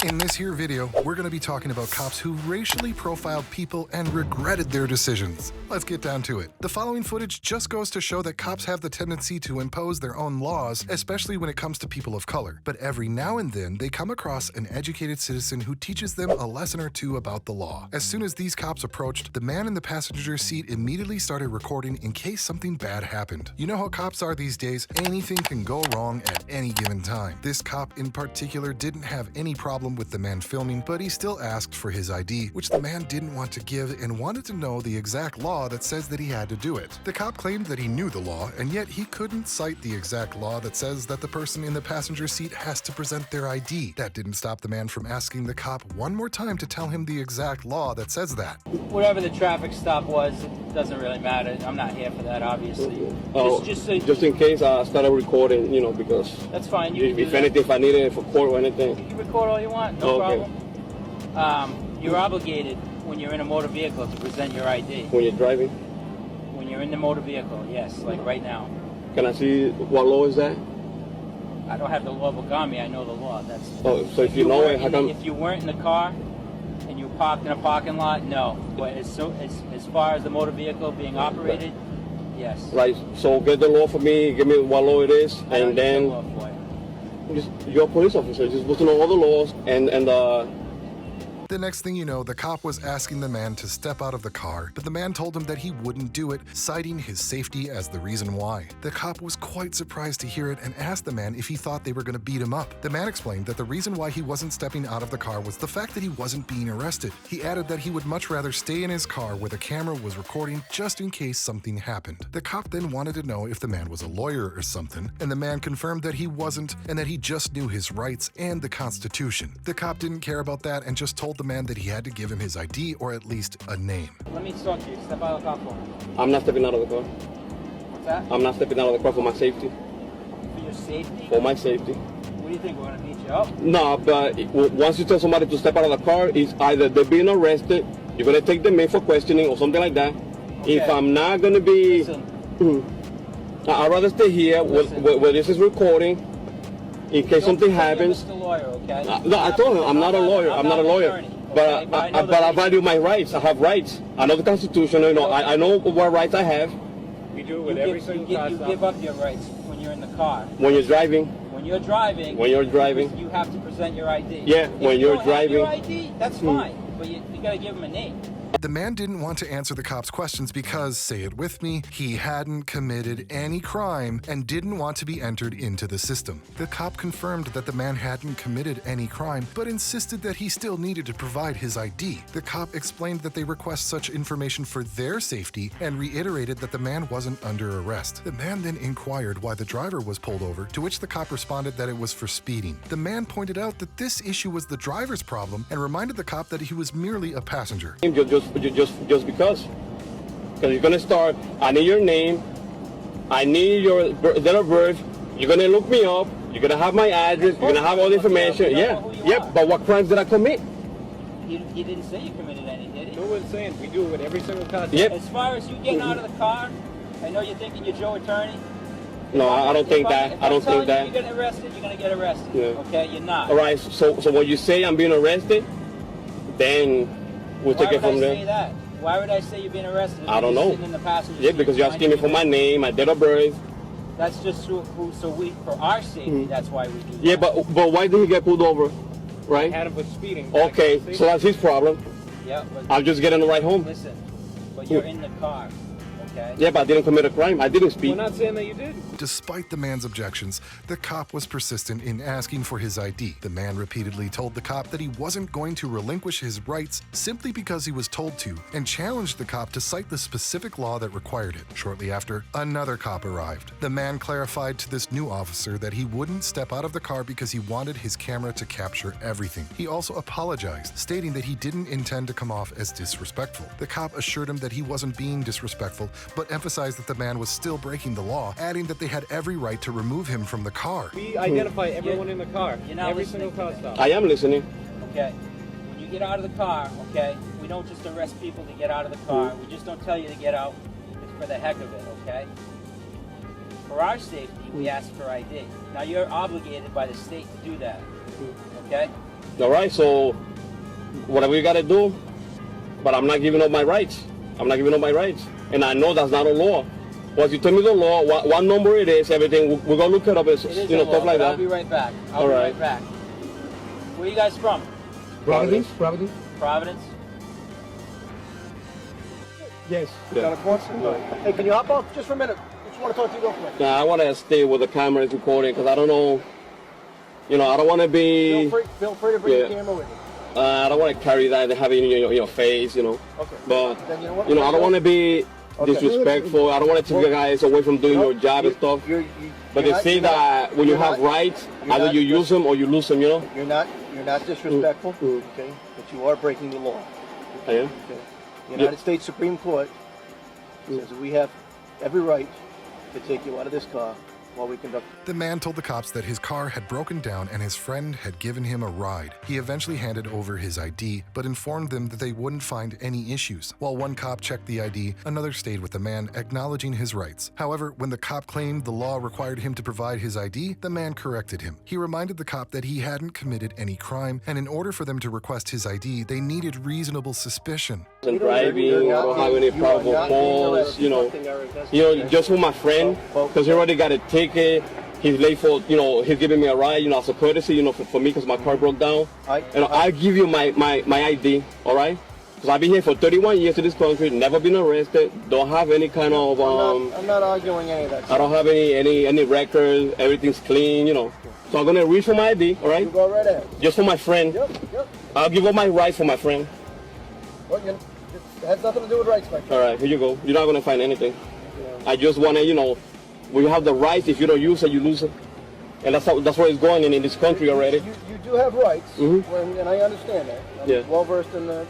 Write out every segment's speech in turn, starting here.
In this here video, we're going to be talking about cops who racially profiled people and regretted their decisions. Let's get down to it. The following footage just goes to show that cops have the tendency to impose their own laws, especially when it comes to people of color. But every now and then, they come across an educated citizen who teaches them a lesson or two about the law. As soon as these cops approached, the man in the passenger seat immediately started recording in case something bad happened. You know how cops are these days, anything can go wrong at any given time. This cop in particular didn't have any problem with the man filming, but he still asked for his ID, which the man didn't want to give and wanted to know the exact law that says that he had to do it. The cop claimed that he knew the law, and yet he couldn't cite the exact law that says that the person in the passenger seat has to present their ID. That didn't stop the man from asking the cop one more time to tell him the exact law that says that. Whatever the traffic stop was, it doesn't really matter. I'm not here for that, obviously. Just in case I started recording, because that's fine. If anything, if I need it for court or anything. You can record all you want, no problem. You're obligated when you're in a motor vehicle to present your ID. When you're driving? When you're in the motor vehicle, yes, like right now. Can I see what law is that? I don't have the law book on me. I know the law. That's. So if you know it, how come? If you weren't in the car and you parked in a parking lot, no. But as far as the motor vehicle being operated, yes. Right. So get the law for me. Give me what law it is, and then. The law for you. You're a police officer. Just supposed to know all the laws and The next thing you know, the cop was asking the man to step out of the car, but the man told him that he wouldn't do it, citing his safety as the reason why. The cop was quite surprised to hear it and asked the man if he thought they were going to beat him up. The man explained that the reason why he wasn't stepping out of the car was the fact that he wasn't being arrested. He added that he would much rather stay in his car where the camera was recording just in case something happened. The cop then wanted to know if the man was a lawyer or something, and the man confirmed that he wasn't and that he just knew his rights and the Constitution. The cop didn't care about that and just told the man that he had to give him his ID or at least a name. Let me talk to you. Step out of the car for me. I'm not stepping out of the car. What's that? I'm not stepping out of the car for my safety. For your safety? For my safety. What do you think? We're going to beat you up? No, but once you tell somebody to step out of the car, it's either they're being arrested, you're going to take them in for questioning or something like that. Okay. If I'm not going to be... I'd rather stay here where this is recording. In case something happens. Mr. Lawyer, okay? No, I told him I'm not a lawyer. I'm not a lawyer. But I value my rights. I have rights. I know the Constitution. I know what rights I have. We do it with every single car. You give up your rights when you're in the car. When you're driving. When you're driving. When you're driving. You have to present your ID. Yeah, when you're driving. Your ID, that's fine. But you got to give them a name. The man didn't want to answer the cop's questions because, say it with me, he hadn't committed any crime and didn't want to be entered into the system. The cop confirmed that the man hadn't committed any crime, but insisted that he still needed to provide his ID. The cop explained that they request such information for their safety and reiterated that the man wasn't under arrest. The man then inquired why the driver was pulled over, to which the cop responded that it was for speeding. The man pointed out that this issue was the driver's problem and reminded the cop that he was merely a passenger. Just because you're gonna start. I need your name. I need your date of birth. You're gonna look me up. You're gonna have my address. You're gonna have all the information. Yeah. But what crimes did I commit? You didn't say you committed any, did he? No one's saying we do it with every single car. Yep. As far as you getting out of the car, I know you're thinking you're Joe Attorney. No, I don't think that. I don't think that. If you're getting arrested, you're gonna get arrested. Yeah. Okay, you're not. All right. So when you say I'm being arrested, then we'll take it from there. Why would I say that? Why would I say you're being arrested? I don't know. Sitting in the passenger yeah, seat because you're asking me for my name, my date of birth. That's just for our safety. That's why we do that. Yeah, but why did he get pulled over? Right? Had him for speeding. Okay, so that's his problem. Yeah, but I'll just get in the right home. Listen, but you're in the car. Okay. Yeah, but I didn't commit a crime. I didn't speed. We're not saying that you did. Despite the man's objections, the cop was persistent in asking for his ID. The man repeatedly told the cop that he wasn't going to relinquish his rights simply because he was told to, and challenged the cop to cite the specific law that required it. Shortly after, another cop arrived. The man clarified to this new officer that he wouldn't step out of the car because he wanted his camera to capture everything. He also apologized, stating that he didn't intend to come off as disrespectful. The cop assured him that he wasn't being disrespectful, but emphasized that the man was still breaking the law, adding that they had every right to remove him from the car. We identify everyone in the car. Every single car stop. I am listening. Okay. When you get out of the car, okay, we don't just arrest people to get out of the car. We just don't tell you to get out. It's for the heck of it, okay? For our safety, we ask for ID. Now, you're obligated by the state to do that, okay? All right, so whatever you got to do, but I'm not giving up my rights. I'm not giving up my rights. And I know that's not a law. Once you tell me the law, what number it is, everything, we're going to look it up, stuff like that. I'll be right back. I'll be right back. Where are you guys from? Providence. Providence? Yes. Yeah. Hey, can you hop off just for a minute? I just want to talk to you real quick. Nah, I want to stay with the camera is recording because I don't know, I don't want to be... Feel free to bring your camera with you. I don't want to carry that and have it in your face, Okay. But, Then you know what? I don't want to be disrespectful. I don't want to take you guys away from doing your job and stuff. But they say that when you have rights, either you use them or you lose them, You're not disrespectful, okay? But you are breaking the law. I am? Okay. The United States Supreme Court says that we have every right to take you out of this car while we conduct. The man told the cops that his car had broken down and his friend had given him a ride. He eventually handed over his ID, but informed them that they wouldn't find any issues. While one cop checked the ID, another stayed with the man, acknowledging his rights. However, when the cop claimed the law required him to provide his ID, the man corrected him. He reminded the cop that he hadn't committed any crime, and in order for them to request his ID, they needed reasonable suspicion. And driving, I don't have any probable cause, just with my friend, because he already got a ticket. He's late for, he's giving me a ride, as a courtesy, for me, because my car broke down. I'll give you my ID, all right? Because I've been here for 31 years in this country, never been arrested, don't have any kind of... I'm not arguing any of that. I don't have any records, everything's clean, So I'm going to reach for my ID, all right? You go right ahead. Just for my friend. Yep. I'll give up my rights for my friend. Well, it has nothing to do with rights, my friend. All right, here you go. You're not going to find anything. I just want to, when you have the rights, if you don't use it, you lose it. And that's where it's going in this country already. You do have rights, and I understand that. I'm well versed in the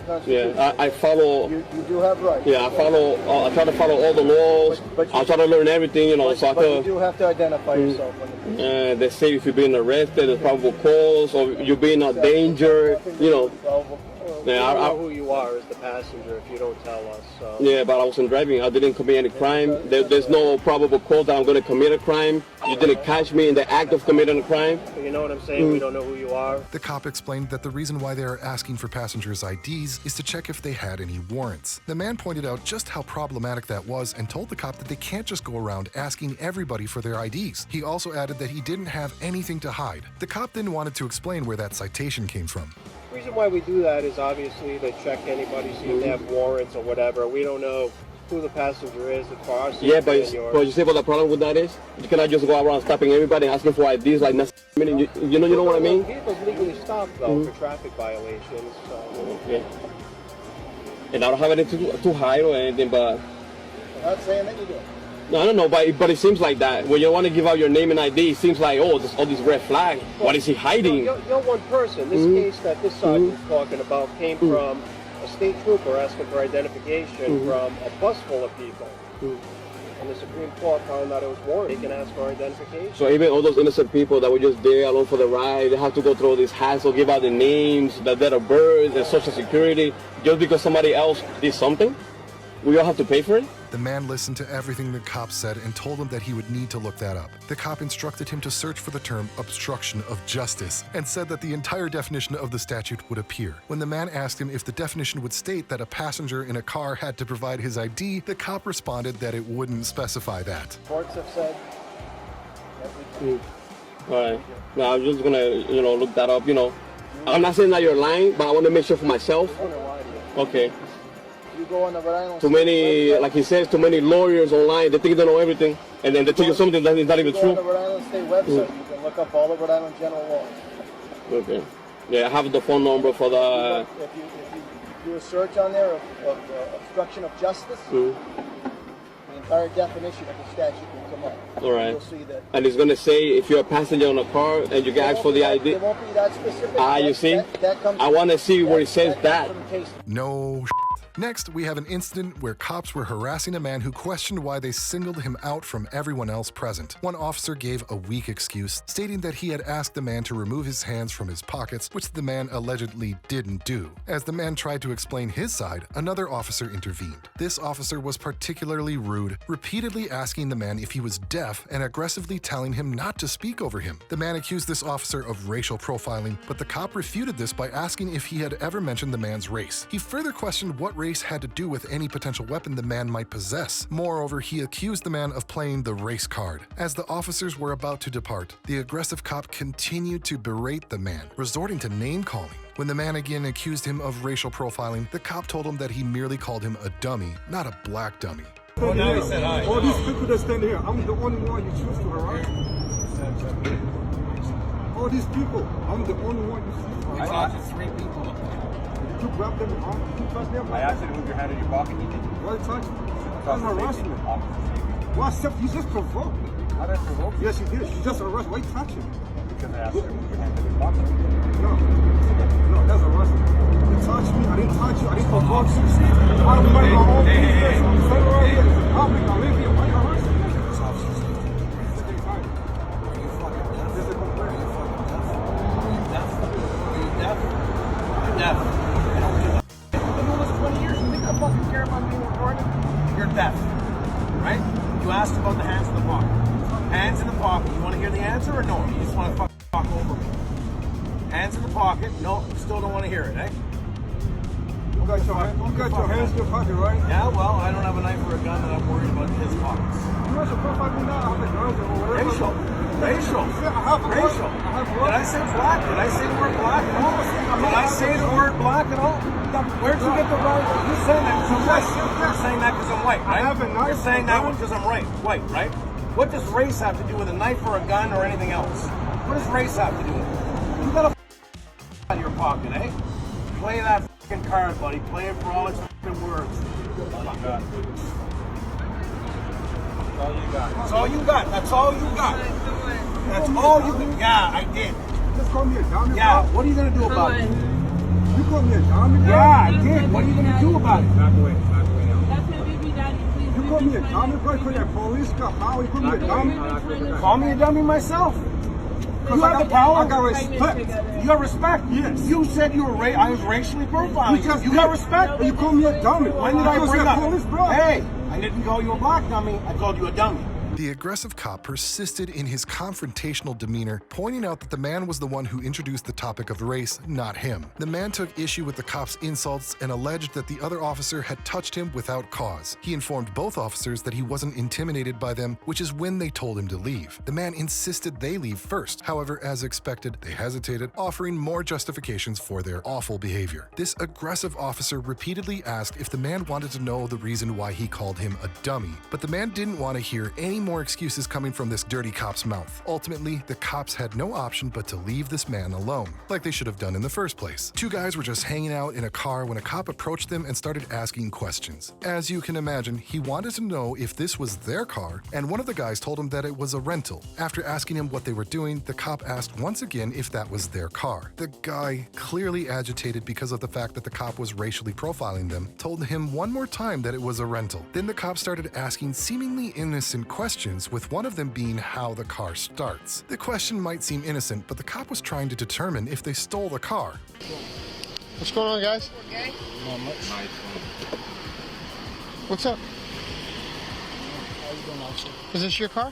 Constitution. Yeah, I follow. You do have rights. Yeah, I follow. I try to follow all the laws. I try to learn everything, But you do have to identify yourself. They say if you're being arrested, there's probable cause, or you're being a danger, We don't know who you are as the passenger if you don't tell us. So. Yeah, but I wasn't driving. I didn't commit any crime. There's no probable cause that I'm going to commit a crime. You didn't catch me in the act of committing a crime. You know what I'm saying? We don't know who you are. The cop explained that the reason why they are asking for passengers' IDs is to check if they had any warrants. The man pointed out just how problematic that was and told the cop that they can't just go around asking everybody for their IDs. He also added that he didn't have anything to hide. The cop then wanted to explain where that citation came from. The reason why we do that is obviously to check anybody, see if they have warrants or whatever. We don't know who the passenger is as far as but you see what the problem with that is? You cannot just go around stopping everybody and asking for IDs like nothing. You know what I mean? Vehicles legally stopped though for traffic violations. So. Yeah. And I don't have anything to hide or anything, but. I'm not saying that you do. No, I don't know, but it seems like that. When you want to give out your name and ID, it seems like, there's all these red flags. What is he hiding? You're one person. This case that this sergeant's talking about came from a state trooper asking for identification from a bus full of people. And the Supreme Court found that it was warranted. They can ask for identification. So even all those innocent people that were just there alone for the ride, they have to go through all this hassle, give out the names, the date of birth, the social security, just because somebody else did something? We all have to pay for it? The man listened to everything the cop said and told him that he would need to look that up. The cop instructed him to search for the term obstruction of justice and said that the entire definition of the statute would appear. When the man asked him if the definition would state that a passenger in a car had to provide his ID, the cop responded that it wouldn't specify that. Courts have said that we All right. Now I'm just gonna, look that up. I'm not saying that you're lying, but I want to make sure for myself. Okay. You go on the Rhode Island Too many, like he says, too many lawyers online. They think they know everything, and then they tell you something that is not even true. On the Rhode Island State website, you can look up all the Rhode Island general laws. Okay. Yeah, I have the phone number for the. If you do a search on there of obstruction of justice, the entire definition of the statute will come up. All right. You'll see that. And it's gonna say if you're a passenger on a car and you get asked for the ID. It won't be that specific. You see? That comes I want to see where it says that. No Next, we have an incident where cops were harassing a man who questioned why they singled him out from everyone else present. One officer gave a weak excuse, stating that he had asked the man to remove his hands from his pockets, which the man allegedly didn't do. As the man tried to explain his side, another officer intervened. This officer was particularly rude, repeatedly asking the man if he was deaf and aggressively telling him not to speak over him. The man accused this officer of racial profiling, but the cop refuted this by asking if he had ever mentioned the man's race. He further questioned what race had to do with any potential weapon the man might possess. Moreover, he accused the man of playing the race card. As the officers were about to depart, the aggressive cop continued to berate the man, resorting to name-calling. When the man again accused him of racial profiling, the cop told him that he merely called him a dummy, not a black dummy. Well, now he said hi. All these people that stand here, I'm the only one you choose to harass. All these people, I'm the only one you choose to harass. I talked to 3 people. You grab them, you touch them. I asked you to move your hand in your pocket, you didn't. Why touch me? That's harassment. Why except you just provoked me? How did I provoke you? Yes, you did. You just arrested. Why you touching me? Because I asked you to move your hand in your pocket. No, that's harassment. You touched me, I didn't touch you, I didn't provoke you. I'm running my own business. I'm saying right here, it's a public, I live here. Why you harassing me? This officer's here. Are you fucking deaf? This is a complaint. Are you fucking deaf? Are you deaf? Are you deaf? I'm deaf. I don't give a I've been doing this 20 years. You think I fucking care about being recorded? You're deaf. Right? You asked about the hands in the pocket. Hands in the pocket. You want to hear the answer or no? You just want to talk over me. Hands in the pocket. No, you still don't want to hear it, eh? You got your hands in your pocket, right? Yeah, well, I don't have a knife or a gun that I'm worried about in his pockets. You guys are probably not have the guns or whatever. Racial. Racial. Did I say black? Did I say the word black at all? Did I say the word black at all? Where'd you get the word? You're saying that because I'm white. You're saying that because I'm white, right? You're saying that because I'm white, right? What does race have to do with a knife or a gun or anything else? What does race have to do with it? You got a in your pocket, eh? Play that fucking card, buddy. Play it for all its fucking words. Oh my God. That's all you got. That's all you got. That's all you got. That's all you got. Yeah, I did. Just call me a dummy. Yeah, what are you gonna do about it? You call me a dummy? Yeah, I did. What are you gonna do about it? Back away. Back away now. That's my baby daddy. Please. You call me a dummy? Bro, you call me a police cop? How? You call me a dummy? Call me a dummy myself. You have the power. I got respect. You got respect. Yes. You said you were I was racially profiling. You got respect. But you called me a dummy. When did I bring up? Police, bro. Hey, I didn't call you a black dummy. I called you a dummy. The aggressive cop persisted in his confrontational demeanor, pointing out that the man was the one who introduced the topic of race, not him. The man took issue with the cop's insults and alleged that the other officer had touched him without cause. He informed both officers that he wasn't intimidated by them, which is when they told him to leave. The man insisted they leave first. However, as expected, they hesitated, offering more justifications for their awful behavior. This aggressive officer repeatedly asked if the man wanted to know the reason why he called him a dummy, but the man didn't want to hear any more excuses coming from this dirty cop's mouth. Ultimately, the cops had no option but to leave this man alone, like they should have done in the first place. 2 guys were just hanging out in a car when a cop approached them and started asking questions. As you can imagine, he wanted to know if this was their car, and one of the guys told him that it was a rental. After asking him what they were doing, the cop asked once again if that was their car. The guy, clearly agitated because of the fact that the cop was racially profiling them, told him one more time that it was a rental. Then the cop started asking seemingly innocent questions, with one of them being how the car starts. The question might seem innocent, but the cop was trying to determine if they stole the car. What's going on, guys? Okay. Not much. What's up? How you doing, officer? Is this your car?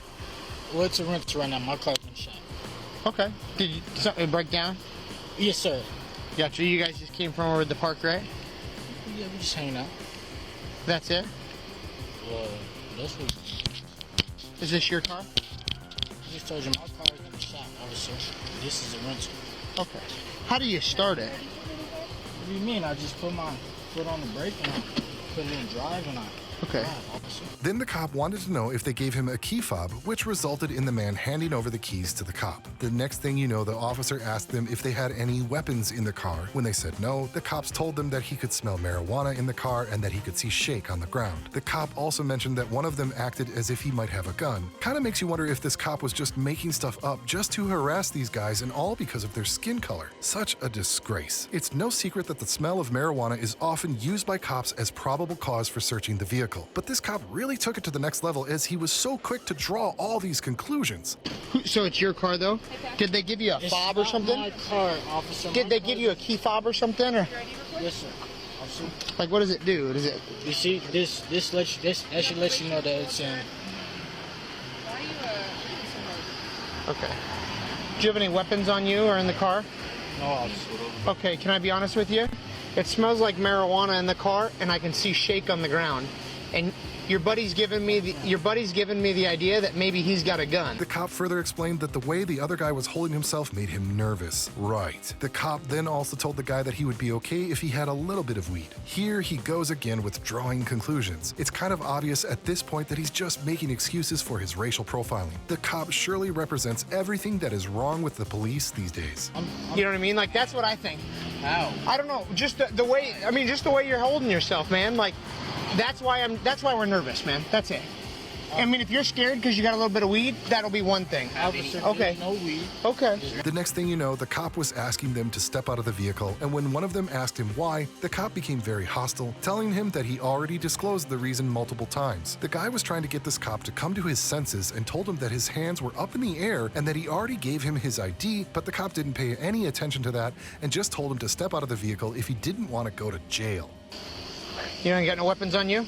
Well, it's a rental right now. My car's been shot. Okay. Did something break down? Yes, sir. Gotcha. You guys just came from over the park, right? Yeah, we just hanging out. That's it? Well, that's what. Is this your car? I just told you my car's been shot, officer. This is a rental. Okay. How do you start it? What do you mean? I just put my foot on the brake and I put it in drive and I Okay. Then the cop wanted to know if they gave him a key fob, which resulted in the man handing over the keys to the cop. The next thing you know, the officer asked them if they had any weapons in the car. When they said no, the cops told them that he could smell marijuana in the car and that he could see shake on the ground. The cop also mentioned that one of them acted as if he might have a gun. Kinda makes you wonder if this cop was just making stuff up just to harass these guys, and all because of their skin color. Such a disgrace. It's no secret that the smell of marijuana is often used by cops as probable cause for searching the vehicle. But this cop really took it to the next level, as he was so quick to draw all these conclusions. So it's your car, though? Did they give you a fob or something? My car, officer. Did they give you a key fob or something? Or Yes, sir. Officer. like, what does it do? Does it? You see, that should let you know that it's in. Okay. Do you have any weapons on you or in the car? No, officer. Okay, can I be honest with you? It smells like marijuana in the car, and I can see shake on the ground. And your buddy's giving me the idea that maybe he's got a gun. The cop further explained that the way the other guy was holding himself made him nervous. Right. The cop then also told the guy that he would be okay if he had a little bit of weed. Here he goes again with drawing conclusions. It's kind of obvious at this point that he's just making excuses for his racial profiling. The cop surely represents everything that is wrong with the police these days. You know what I mean? Like, that's what I think. How? I don't know. Just the way. I mean, just the way you're holding yourself, man. Like, that's why we're nervous, man. That's it. I mean, if you're scared because you got a little bit of weed, that'll be one thing. Officer, Okay. there's no weed. Okay. The next thing you know, the cop was asking them to step out of the vehicle, and when one of them asked him why, the cop became very hostile, telling him that he already disclosed the reason multiple times. The guy was trying to get this cop to come to his senses and told him that his hands were up in the air and that he already gave him his ID, but the cop didn't pay any attention to that and just told him to step out of the vehicle if he didn't want to go to jail. You don't got no weapons on you?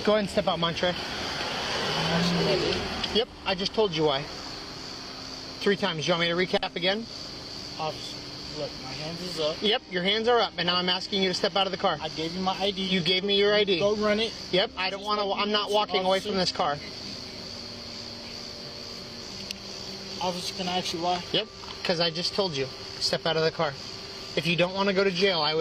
Go ahead and step out, Montre. Yep, I just told you why. 3 times. You want me to recap again? Officer, look, my hands is up. Yep, your hands are up, and now I'm asking you to step out of the car. I gave you my ID. You gave me your ID. Go run it. Yep, I don't want to. I'm not walking away from this car. Officer, can I ask you why? Yep, because I just told you. Step out of the car. If you don't want to go to jail, I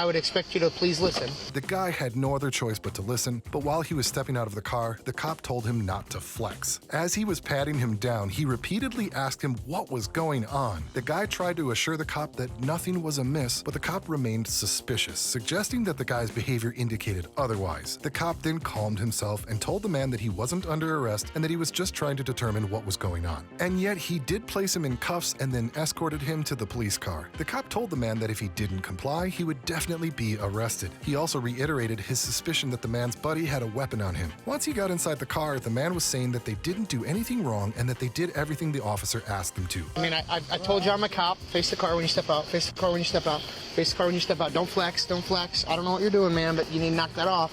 would expect you to please listen. The guy had no other choice but to listen, but while he was stepping out of the car, the cop told him not to flex. As he was patting him down, he repeatedly asked him what was going on. The guy tried to assure the cop that nothing was amiss, but the cop remained suspicious, suggesting that the guy's behavior indicated otherwise. The cop then calmed himself and told the man that he wasn't under arrest and that he was just trying to determine what was going on. And yet he did place him in cuffs and then escorted him to the police car. The cop told the man that if he didn't comply, he would definitely be arrested. He also reiterated his suspicion that the man's buddy had a weapon on him. Once he got inside the car, the man was saying that they didn't do anything wrong and that they did everything the officer asked them to. I mean, I told you I'm a cop. Face the car when you step out. Face the car when you step out. Face the car when you step out. Don't flex. Don't flex. I don't know what you're doing, man, but you need to knock that off.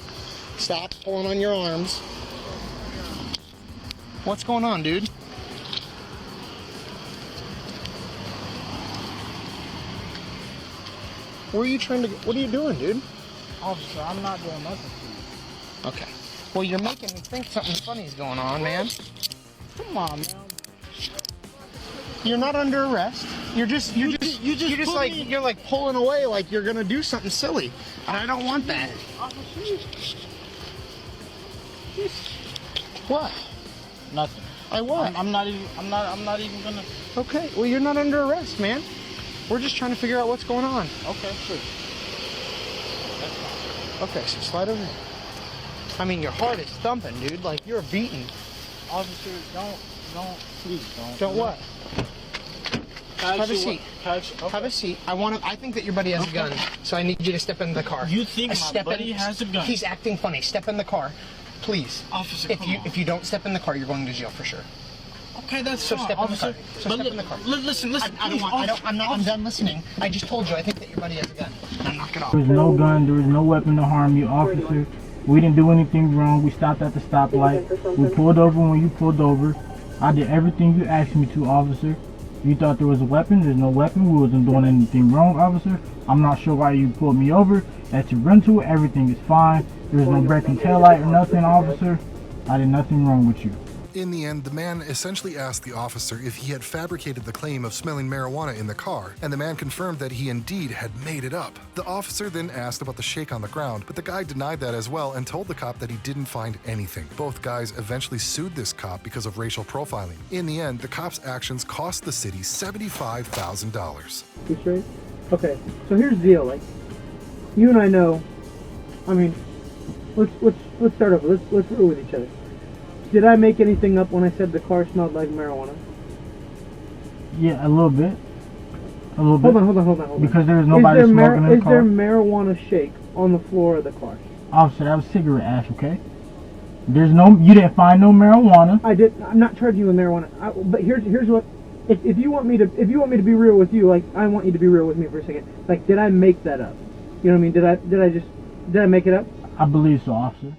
Stop pulling on your arms. What's going on, dude? Where are you trying to go? What are you doing, dude? Officer, I'm not doing nothing to you. Okay. Well, you're making me think something funny is going on, man. Come on, man. You're not under arrest. You're just like pulling away like you're gonna do something silly. And I don't want that. What? Nothing. What? I'm not even gonna. Okay. Well, you're not under arrest, man. We're just trying to figure out what's going on. Okay, sure. Okay, so slide over here. I mean, your heart is thumping, dude. Like, you're beaten. Officer, please don't. Don't what? Have a seat. Okay. Have a seat. I think that your buddy has a gun, so I need you to step in the car. You think my buddy has a gun? He's acting funny. Step in the car, please. Officer, if you don't step in the car, you're going to jail for sure. Okay, that's so fine, step officer. in the car. So step in the car. Listen. I'm done listening. I just told you. I think that your buddy has a gun. Now knock it off. There was no gun. There was no weapon to harm you, officer. We didn't do anything wrong. We stopped at the stoplight. We pulled over when you pulled over. I did everything you asked me to, officer. You thought there was a weapon. There's no weapon. We wasn't doing anything wrong, officer. I'm not sure why you pulled me over. That's your rental. Everything is fine. There's no breaking taillight or nothing, officer. I did nothing wrong with you. In the end, the man essentially asked the officer if he had fabricated the claim of smelling marijuana in the car, and the man confirmed that he indeed had made it up. The officer then asked about the shake on the ground, but the guy denied that as well and told the cop that he didn't find anything. Both guys eventually sued this cop because of racial profiling. In the end, the cop's actions cost the city $75,000. You straight? Okay, so here's the deal. Like, you and I know. I mean, let's start over. Let's roll with each other. Did I make anything up when I said the car smelled like marijuana? Yeah, a little bit. A little bit. Hold on. Because there was nobody smoking in the car. Is there marijuana shake on the floor of the car? Officer, that was cigarette ash, okay? You didn't find no marijuana. I'm not charging you with marijuana. But here's what. If you want me to be real with you, like, I want you to be real with me for a second. Like, did I make that up? You know what I mean? Did I make it up? I believe so, officer.